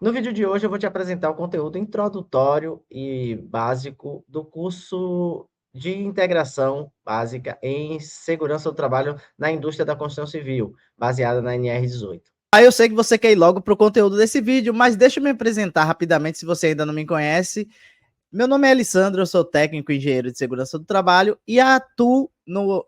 No vídeo de hoje eu vou te apresentar o conteúdo introdutório e básico do curso de integração básica em segurança do trabalho na indústria da construção civil, baseada na NR18. Aí eu sei que você quer ir logo para o conteúdo desse vídeo, mas deixa eu me apresentar rapidamente se você ainda não me conhece. Meu nome é Alessandro, eu sou técnico e engenheiro de segurança do trabalho e atuo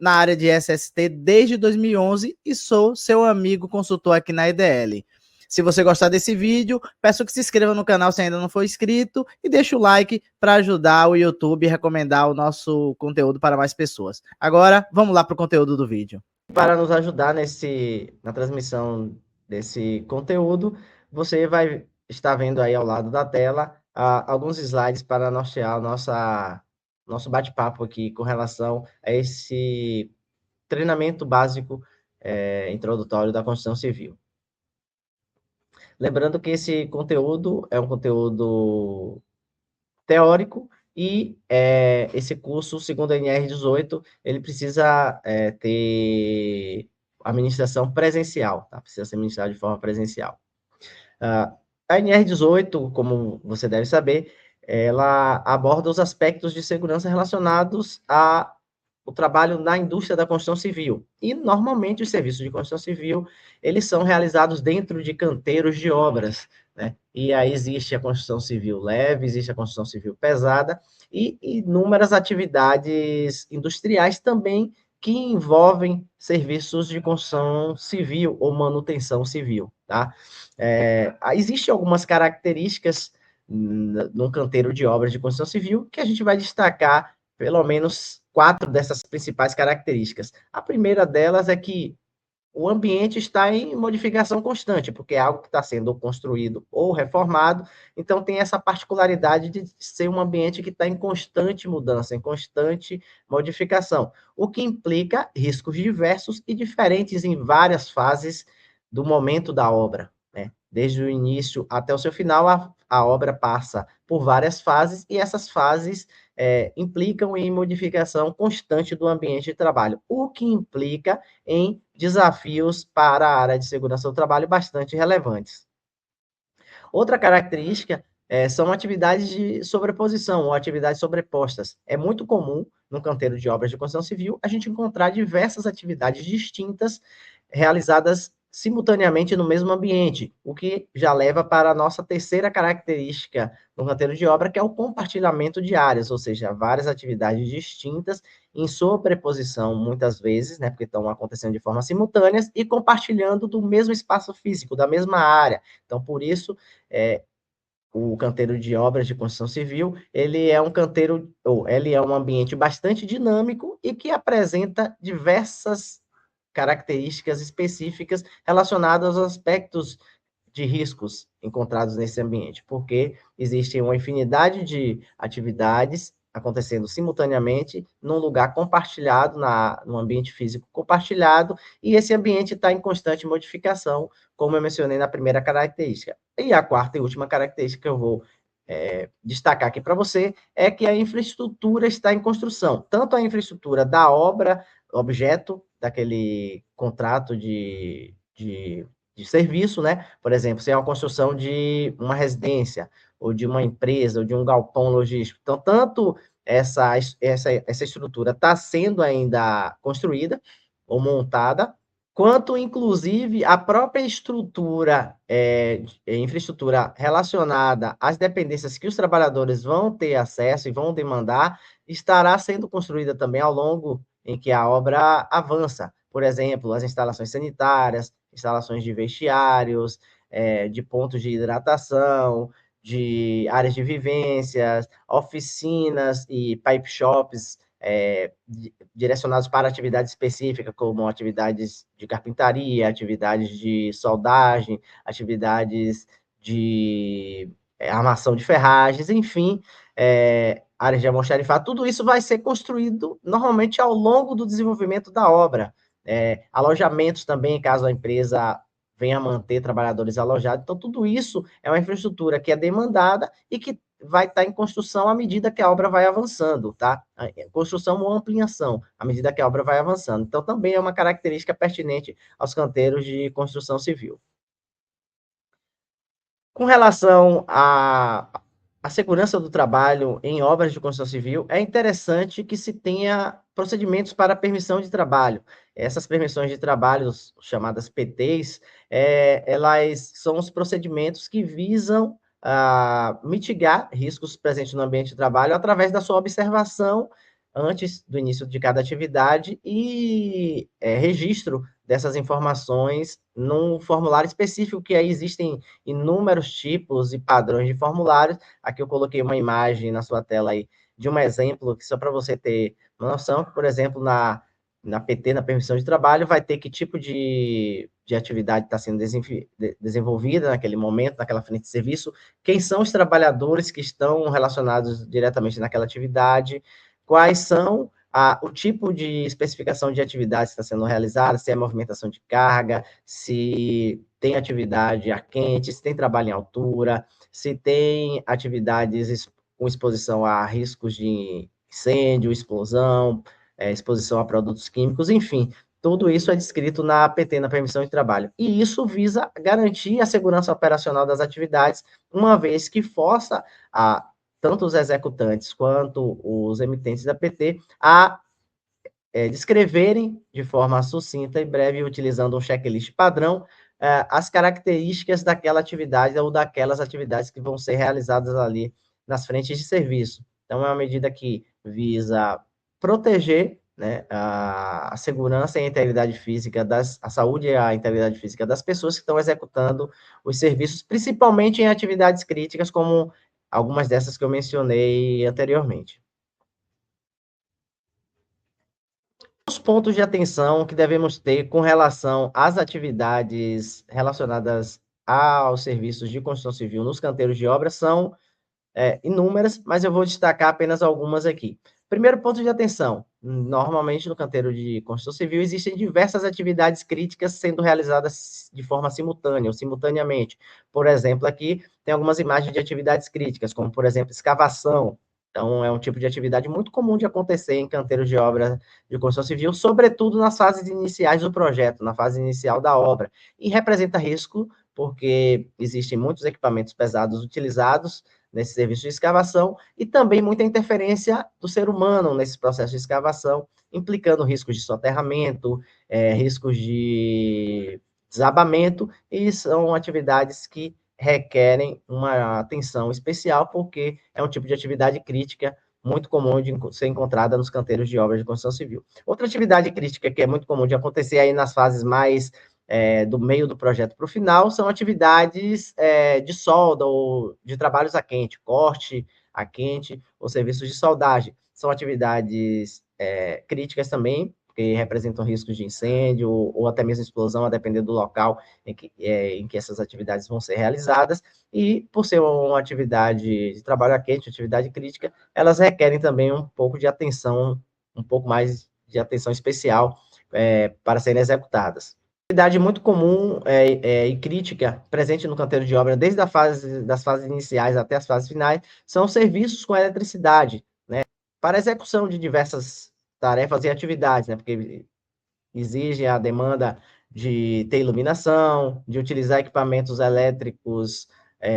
na área de SST desde 2011 e sou seu amigo consultor aqui na EDL. Se você gostar desse vídeo, peço que se inscreva no canal se ainda não for inscrito e deixe o like para ajudar o YouTube a recomendar o nosso conteúdo para mais pessoas. Agora, vamos lá para o conteúdo do vídeo. Para nos ajudar na transmissão desse conteúdo, você vai estar vendo aí ao lado da tela alguns slides para nortear nosso bate-papo aqui com relação a esse treinamento básico introdutório da construção civil. Lembrando que esse conteúdo é um conteúdo teórico e esse curso, segundo a NR18, ele precisa ter administração presencial, tá? Precisa ser ministrado de forma presencial. A NR18, como você deve saber, ela aborda os aspectos de segurança relacionados ao trabalho na indústria da construção civil. E, normalmente, os serviços de construção civil, eles são realizados dentro de canteiros de obras, né? E aí existe a construção civil leve, existe a construção civil pesada e inúmeras atividades industriais também que envolvem serviços de construção civil ou manutenção civil, tá? Existem algumas características num canteiro de obras de construção civil que a gente vai destacar pelo menos 4 dessas principais características. A primeira delas é que o ambiente está em modificação constante, porque é algo que está sendo construído ou reformado, então tem essa particularidade de ser um ambiente que está em constante mudança, em constante modificação, o que implica riscos diversos e diferentes em várias fases do momento da obra, né? Desde o início até o seu final, a obra passa por várias fases, e essas fases implicam em modificação constante do ambiente de trabalho, o que implica em desafios para a área de segurança do trabalho bastante relevantes. Outra característica são atividades de sobreposição ou atividades sobrepostas. É muito comum, no canteiro de obras de construção civil, a gente encontrar diversas atividades distintas realizadas simultaneamente no mesmo ambiente, o que já leva para a nossa terceira característica no canteiro de obra, que é o compartilhamento de áreas, ou seja, várias atividades distintas em sobreposição, muitas vezes, né, porque estão acontecendo de forma simultânea e compartilhando do mesmo espaço físico, da mesma área. Então, por isso, o canteiro de obras de construção civil, ele é um canteiro, ou ele é um ambiente bastante dinâmico e que apresenta diversas características específicas relacionadas aos aspectos de riscos encontrados nesse ambiente, porque existe uma infinidade de atividades acontecendo simultaneamente num lugar compartilhado, no ambiente físico compartilhado, e esse ambiente está em constante modificação, como eu mencionei na primeira característica. E a quarta e última característica que eu vou destacar aqui para você é que a infraestrutura está em construção, tanto a infraestrutura da obra, objeto daquele contrato de serviço, né? Por exemplo, se é uma construção de uma residência, ou de uma empresa, ou de um galpão logístico. Então, tanto essa estrutura está sendo ainda construída ou montada, quanto, inclusive, a própria estrutura, infraestrutura relacionada às dependências que os trabalhadores vão ter acesso e vão demandar, estará sendo construída também ao longo em que a obra avança. Por exemplo, as instalações sanitárias, instalações de vestiários, de pontos de hidratação, de áreas de vivências, oficinas e pipe shops direcionados para atividades específicas, como atividades de carpintaria, atividades de soldagem, atividades de armação de ferragens, enfim, áreas de almoxarifado, tudo isso vai ser construído normalmente ao longo do desenvolvimento da obra. Alojamentos também, caso a empresa venha a manter trabalhadores alojados. Então, tudo isso é uma infraestrutura que é demandada e que vai estar em construção à medida que a obra vai avançando, tá? Construção ou ampliação, à medida que a obra vai avançando. Então, também é uma característica pertinente aos canteiros de construção civil. Com relação à segurança do trabalho em obras de construção civil, é interessante que se tenha procedimentos para permissão de trabalho. Essas permissões de trabalho, chamadas PTs, elas são os procedimentos que visam mitigar riscos presentes no ambiente de trabalho através da sua observação antes do início de cada atividade e registro dessas informações num formulário específico, que aí existem inúmeros tipos e padrões de formulários. Aqui eu coloquei uma imagem na sua tela aí de um exemplo, que só para você ter uma noção, por exemplo, na PT, na permissão de trabalho, vai ter que tipo de atividade está sendo desenvolvida naquele momento, naquela frente de serviço, quem são os trabalhadores que estão relacionados diretamente naquela atividade, quais são o tipo de especificação de atividade que está sendo realizada, se é movimentação de carga, se tem atividade a quente, se tem trabalho em altura, se tem atividades com exposição a riscos de incêndio, explosão, exposição a produtos químicos, enfim, tudo isso é descrito na APT, na permissão de trabalho. E isso visa garantir a segurança operacional das atividades, uma vez que força tanto os executantes quanto os emitentes da PT a descreverem de forma sucinta e breve, utilizando um checklist padrão, as características daquela atividade ou daquelas atividades que vão ser realizadas ali nas frentes de serviço. Então, é uma medida que visa proteger, né, a segurança e a integridade física a saúde e a integridade física das pessoas que estão executando os serviços, principalmente em atividades críticas, como algumas dessas que eu mencionei anteriormente. Os pontos de atenção que devemos ter com relação às atividades relacionadas aos serviços de construção civil nos canteiros de obra são inúmeras, mas eu vou destacar apenas algumas aqui. Primeiro ponto de atenção: normalmente no canteiro de construção civil existem diversas atividades críticas sendo realizadas de forma simultânea ou simultaneamente. Por exemplo, aqui tem algumas imagens de atividades críticas, como, por exemplo, escavação. Então, é um tipo de atividade muito comum de acontecer em canteiros de obra de construção civil, sobretudo nas fases iniciais do projeto, na fase inicial da obra. E representa risco, porque existem muitos equipamentos pesados utilizados nesse serviço de escavação e também muita interferência do ser humano nesse processo de escavação, implicando riscos de soterramento, riscos de desabamento, e são atividades que requerem uma atenção especial, porque é um tipo de atividade crítica muito comum de ser encontrada nos canteiros de obras de construção civil. Outra atividade crítica que é muito comum de acontecer aí nas fases mais do meio do projeto para o final são atividades de solda ou de trabalhos a quente, corte a quente ou serviços de soldagem. São atividades críticas também, que representam riscos de incêndio ou até mesmo explosão, a depender do local em que essas atividades vão ser realizadas. E, por ser uma atividade de trabalho a quente, atividade crítica, elas requerem também um pouco de atenção, um pouco mais de atenção especial para serem executadas. Atividade muito comum e crítica presente no canteiro de obra, desde das fases iniciais até as fases finais, são serviços com eletricidade, né, para execução de diversas tarefas e atividades, né, porque exige a demanda de ter iluminação, de utilizar equipamentos elétricos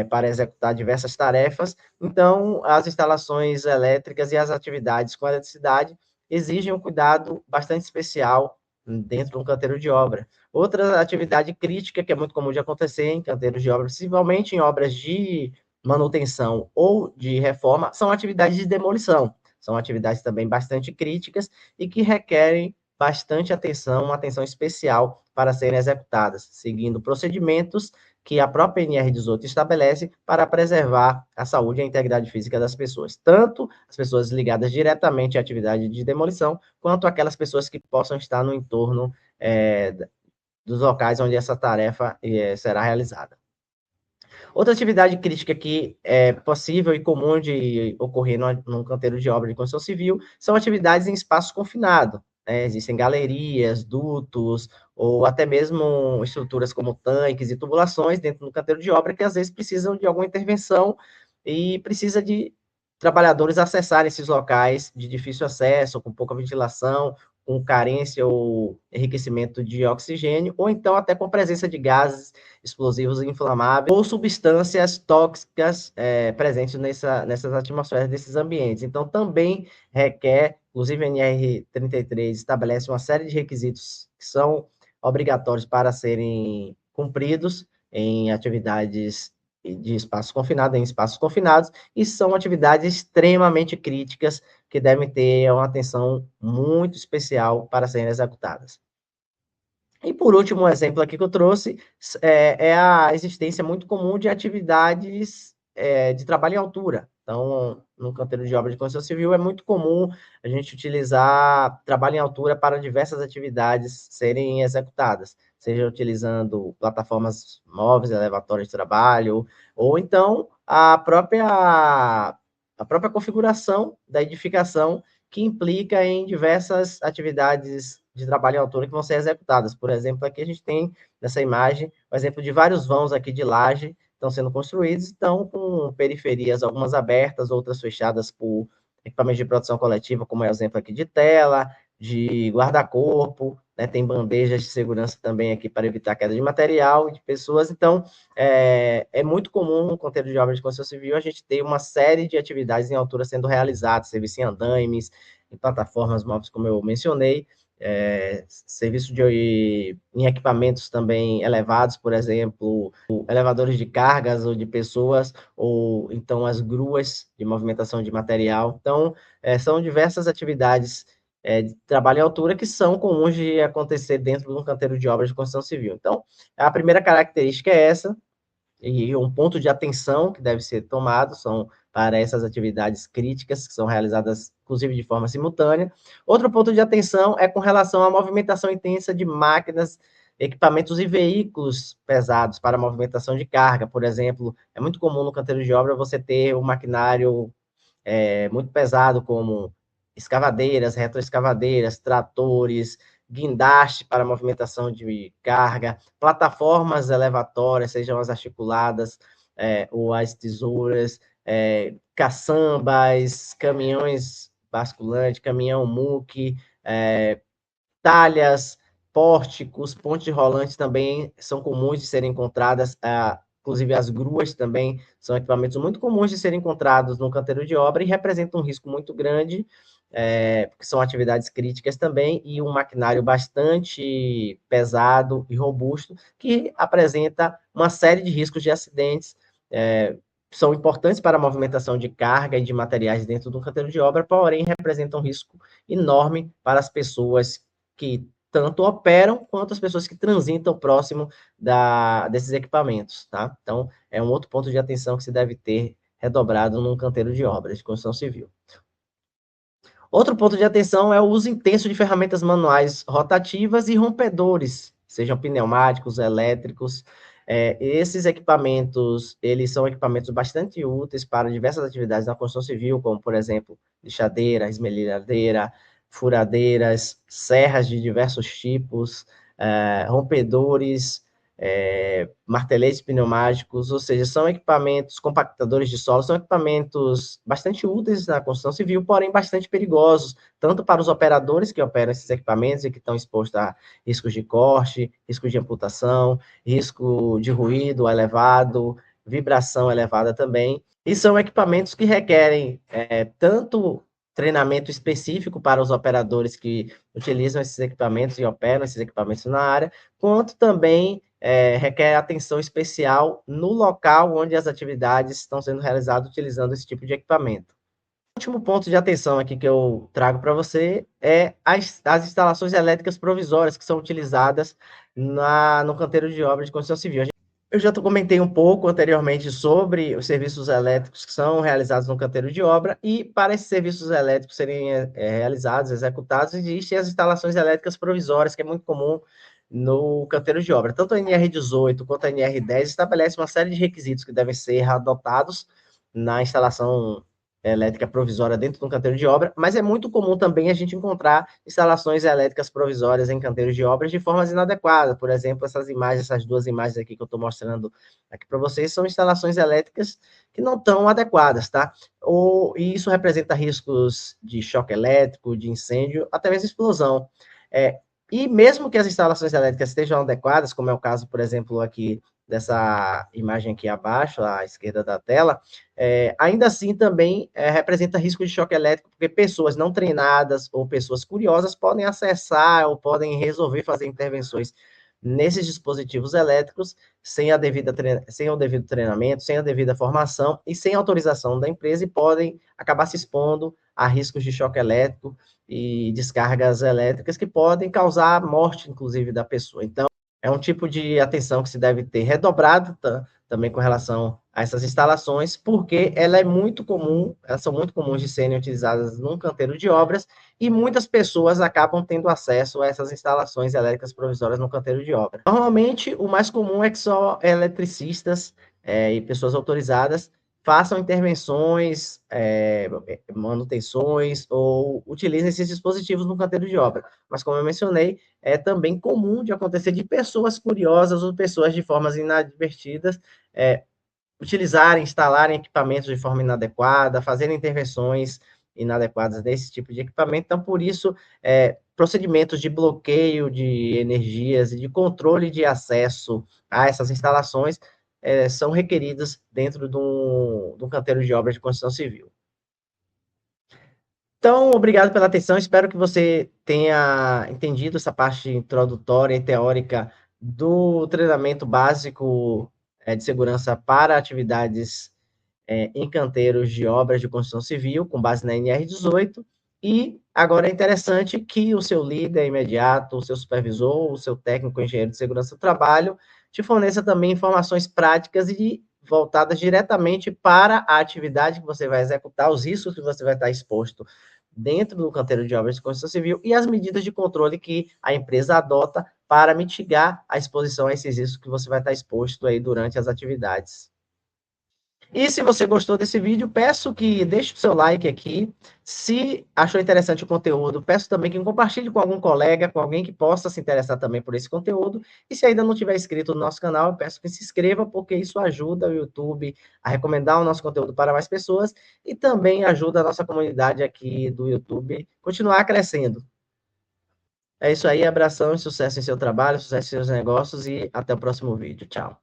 para executar diversas tarefas. Então, as instalações elétricas e as atividades com eletricidade exigem um cuidado bastante especial dentro do canteiro de obra. Outra atividade crítica que é muito comum de acontecer em canteiros de obra, principalmente em obras de manutenção ou de reforma, são atividades de demolição. São atividades também bastante críticas e que requerem bastante atenção, uma atenção especial para serem executadas, seguindo procedimentos que a própria NR18 estabelece para preservar a saúde e a integridade física das pessoas, tanto as pessoas ligadas diretamente à atividade de demolição, quanto aquelas pessoas que possam estar no entorno dos locais onde essa tarefa será realizada. Outra atividade crítica que é possível e comum de ocorrer num canteiro de obra de construção civil são atividades em espaço confinado. Existem galerias, dutos, ou até mesmo estruturas como tanques e tubulações dentro do canteiro de obra que às vezes precisam de alguma intervenção e precisa de trabalhadores acessarem esses locais de difícil acesso, com pouca ventilação, com carência ou enriquecimento de oxigênio, ou então até com presença de gases explosivos e inflamáveis, ou substâncias tóxicas presentes nessas atmosferas desses ambientes. Então, também requer, inclusive a NR33 estabelece uma série de requisitos que são obrigatórios para serem cumpridos em atividades de espaços confinados, em espaços confinados, e são atividades extremamente críticas que devem ter uma atenção muito especial para serem executadas. E por último, um exemplo aqui que eu trouxe é a existência muito comum de atividades de trabalho em altura. Então, no canteiro de obra de construção civil, é muito comum a gente utilizar trabalho em altura para diversas atividades serem executadas, seja utilizando plataformas móveis, elevatórios de trabalho, ou então a própria configuração da edificação que implica em diversas atividades de trabalho em altura que vão ser executadas. Por exemplo, aqui a gente tem, nessa imagem, o exemplo de vários vãos aqui de laje estão sendo construídos, estão com periferias, algumas abertas, outras fechadas por equipamentos de produção coletiva, como é o exemplo aqui de tela, de guarda-corpo, né, tem bandejas de segurança também aqui para evitar queda de material e de pessoas. Então, é muito comum no contexto de obras de construção civil a gente ter uma série de atividades em altura sendo realizadas, serviço em andaimes, em plataformas móveis, como eu mencionei, serviço em equipamentos também elevados, por exemplo, elevadores de cargas ou de pessoas, ou então as gruas de movimentação de material. Então, são diversas atividades de trabalho em altura que são comuns de acontecer dentro de um canteiro de obras de construção civil. Então, a primeira característica é essa, e um ponto de atenção que deve ser tomado são para essas atividades críticas, que são realizadas, inclusive, de forma simultânea. Outro ponto de atenção é com relação à movimentação intensa de máquinas, equipamentos e veículos pesados para movimentação de carga. Por exemplo, é muito comum no canteiro de obra você ter um maquinário muito pesado, como escavadeiras, retroescavadeiras, tratores, guindaste para movimentação de carga, plataformas elevatórias, sejam as articuladas ou as tesouras, caçambas, caminhões basculantes, caminhão muque, talhas, pórticos, pontes rolantes também são comuns de serem encontradas, inclusive as gruas também são equipamentos muito comuns de serem encontrados no canteiro de obra e representam um risco muito grande, porque são atividades críticas também, e um maquinário bastante pesado e robusto, que apresenta uma série de riscos de acidentes, são importantes para a movimentação de carga e de materiais dentro do canteiro de obra, porém representam um risco enorme para as pessoas que tanto operam quanto as pessoas que transitam próximo desses equipamentos, tá? Então, é um outro ponto de atenção que se deve ter redobrado num canteiro de obras de construção civil. Outro ponto de atenção é o uso intenso de ferramentas manuais rotativas e rompedores, sejam pneumáticos, elétricos. Esses equipamentos, eles são equipamentos bastante úteis para diversas atividades na construção civil, como, por exemplo, lixadeira, esmerilhadeira, furadeiras, serras de diversos tipos, rompedores, marteletes pneumáticos, ou seja, são equipamentos compactadores de solo, são equipamentos bastante úteis na construção civil, porém bastante perigosos, tanto para os operadores que operam esses equipamentos e que estão expostos a riscos de corte, risco de amputação, risco de ruído elevado, vibração elevada também, e são equipamentos que requerem tanto treinamento específico para os operadores que utilizam esses equipamentos e operam esses equipamentos na área, quanto também requer atenção especial no local onde as atividades estão sendo realizadas utilizando esse tipo de equipamento. O último ponto de atenção aqui que eu trago para você é as instalações elétricas provisórias que são utilizadas no canteiro de obra de construção civil. Eu já comentei um pouco anteriormente sobre os serviços elétricos que são realizados no canteiro de obra, e para esses serviços elétricos serem realizados, executados, existem as instalações elétricas provisórias, que é muito comum no canteiro de obra. Tanto a NR18 quanto a NR10 estabelecem uma série de requisitos que devem ser adotados na instalação elétrica provisória dentro de um canteiro de obra, mas é muito comum também a gente encontrar instalações elétricas provisórias em canteiros de obras de formas inadequadas. Por exemplo, essas imagens, essas duas imagens aqui que eu estou mostrando aqui para vocês, são instalações elétricas que não estão adequadas, tá? E isso representa riscos de choque elétrico, de incêndio, até mesmo explosão. E mesmo que as instalações elétricas estejam adequadas, como é o caso, por exemplo, aqui dessa imagem aqui abaixo, à esquerda da tela, ainda assim também representa risco de choque elétrico, porque pessoas não treinadas ou pessoas curiosas podem acessar ou podem resolver fazer intervenções nesses dispositivos elétricos sem o devido treinamento, sem a devida formação e sem autorização da empresa, e podem acabar se expondo a riscos de choque elétrico e descargas elétricas que podem causar a morte, inclusive, da pessoa. Então, é um tipo de atenção que se deve ter redobrado também com relação a essas instalações, porque ela é muito comum, elas são muito comuns de serem utilizadas num canteiro de obras, e muitas pessoas acabam tendo acesso a essas instalações elétricas provisórias no canteiro de obra. Normalmente, o mais comum é que só eletricistas e pessoas autorizadas façam intervenções, manutenções ou utilizem esses dispositivos no canteiro de obra. Mas, como eu mencionei, é também comum de acontecer de pessoas curiosas ou pessoas de formas inadvertidas utilizarem, instalarem equipamentos de forma inadequada, fazerem intervenções inadequadas desse tipo de equipamento. Então, por isso, procedimentos de bloqueio de energias e de controle de acesso a essas instalações são requeridos dentro de um canteiro de obras de construção civil. Então, obrigado pela atenção. Espero que você tenha entendido essa parte introdutória e teórica do treinamento básico de segurança para atividades em canteiros de obras de construção civil, com base na NR18. E agora é interessante que o seu líder imediato, o seu supervisor, o seu técnico engenheiro de segurança do trabalho, te forneça também informações práticas e voltadas diretamente para a atividade que você vai executar, os riscos que você vai estar exposto dentro do canteiro de obras de construção civil e as medidas de controle que a empresa adota para mitigar a exposição a esses riscos que você vai estar exposto aí durante as atividades. E se você gostou desse vídeo, peço que deixe o seu like aqui. Se achou interessante o conteúdo, peço também que compartilhe com algum colega, com alguém que possa se interessar também por esse conteúdo. E se ainda não tiver inscrito no nosso canal, eu peço que se inscreva, porque isso ajuda o YouTube a recomendar o nosso conteúdo para mais pessoas e também ajuda a nossa comunidade aqui do YouTube a continuar crescendo. É isso aí, abração e sucesso em seu trabalho, sucesso em seus negócios e até o próximo vídeo. Tchau.